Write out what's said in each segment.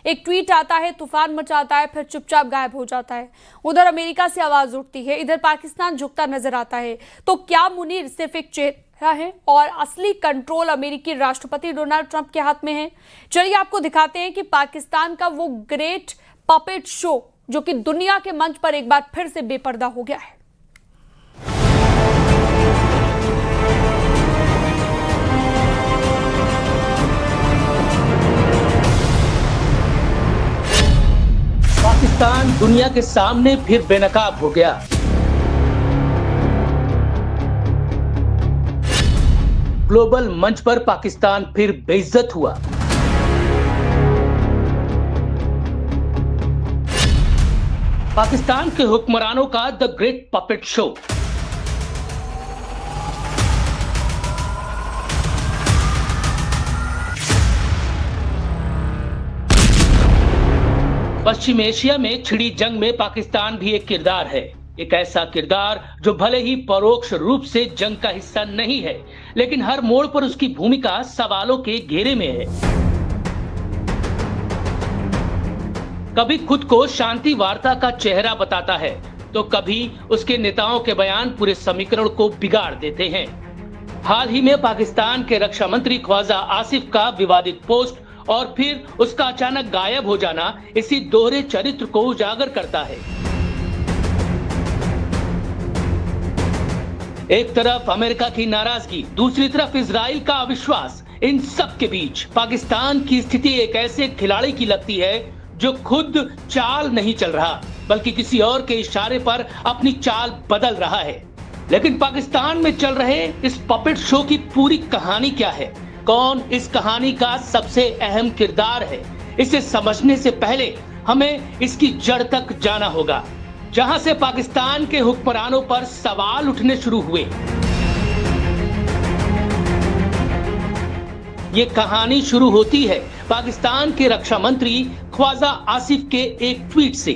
एक ट्वीट आता है, तूफान मचाता है, फिर चुपचाप गायब हो जाता है। उधर अमेरिका से आवाज उठती है, इधर पाकिस्तान झुकता नजर आता है। तो क्या मुनीर सिर्फ एक चेहरा है और असली कंट्रोल अमेरिकी राष्ट्रपति डोनाल्ड ट्रंप के हाथ में है? चलिए आपको दिखाते हैं कि पाकिस्तान का वो ग्रेट पपेट शो जो कि दुनिया के मंच पर एक बार फिर से बेपर्दा हो गया है। पाकिस्तान दुनिया के सामने फिर बेनकाब हो गया। ग्लोबल मंच पर पाकिस्तान फिर बेइज्जत हुआ। पाकिस्तान के हुक्मरानों का the great puppet show. Paschim Asia में छिड़ी जंग में पाकिस्तान भी एक किरदार है। एक ऐसा किरदार जो भले ही परोक्ष रूप से जंग का हिस्सा नहीं है, लेकिन हर मोड़ पर उसकी भूमिका सवालों के घेरे में है। कभी खुद को शांति वार्ता का चेहरा बताता है, तो कभी उसके नेताओं के बयान पूरे समीकरण को बिगाड़ देते हैं। हाल ही में पाकिस्तान के रक्षा मंत्री ख्वाजा आसिफ का विवादित पोस्ट और फिर उसका अचानक गायब हो जाना इसी दोहरे चरित्र को उजागर करता है। एक तरफ अमेरिका की नाराजगी, दूसरी तरफ इजराइल का अविश्वास। इन सब के बीच पाकिस्तान की स्थिति एक ऐसे खिलाड़ी की लगती है जो खुद चाल नहीं चल रहा, बल्कि किसी और के इशारे पर अपनी चाल बदल रहा है। लेकिन पाकिस्तान में चल रहे इस पपेट शो की पूरी कहानी क्या है? कौन इस कहानी का सबसे अहम किरदार है? इसे समझने से पहले हमें इसकी जड़ तक जाना होगा, जहां से पाकिस्तान के हुक्मरानों पर सवाल उठने शुरू हुए। ये कहानी शुरू होती है पाकिस्तान के रक्षा मंत्री ख्वाजा आसिफ के एक ट्वीट से।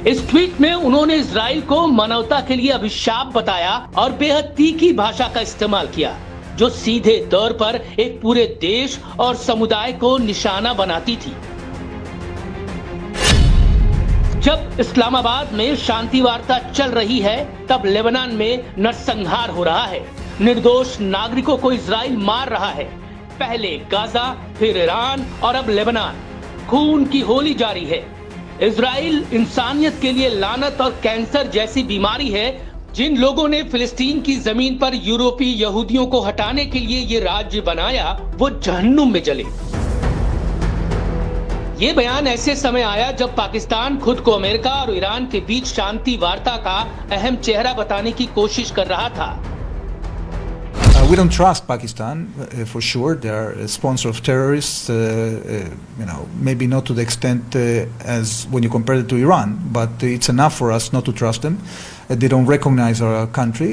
इस ट्वीट में उन्होंने इजराइल को मानवता के लिए अभिशाप बताया और बेहद तीखी भाषा का इस्तेमाल किया, जो सीधे तौर पर एक पूरे देश और समुदाय को निशाना बनाती थी। जब इस्लामाबाद में शांति वार्ता चल रही है, तब लेबनान में नरसंहार हो रहा है। निर्दोष नागरिकों को इजराइल मार रहा है। पहले गाजा, फिर ईरान और अब लेबनान। खून की होली जारी है। इजराइल इंसानियत के लिए लानत और कैंसर जैसी बीमारी है। जिन लोगों ने फिलिस्तीन की जमीन पर यूरोपीय यहूदियों को हटाने के लिए ये राज्य बनाया, वो जहन्नुम में जले। ये बयान ऐसे समय आया जब पाकिस्तान खुद को अमेरिका और ईरान के बीच शांति वार्ता का अहम चेहरा बताने की कोशिश कर रहा था। We don't trust Pakistan, for sure. They are a sponsor of terrorists, maybe not to the extent as when you compare it to Iran, but it's enough for us not to trust them. They don't recognize our country.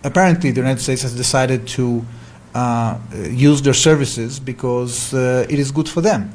Apparently, the United States has decided to use their services because it is good for them.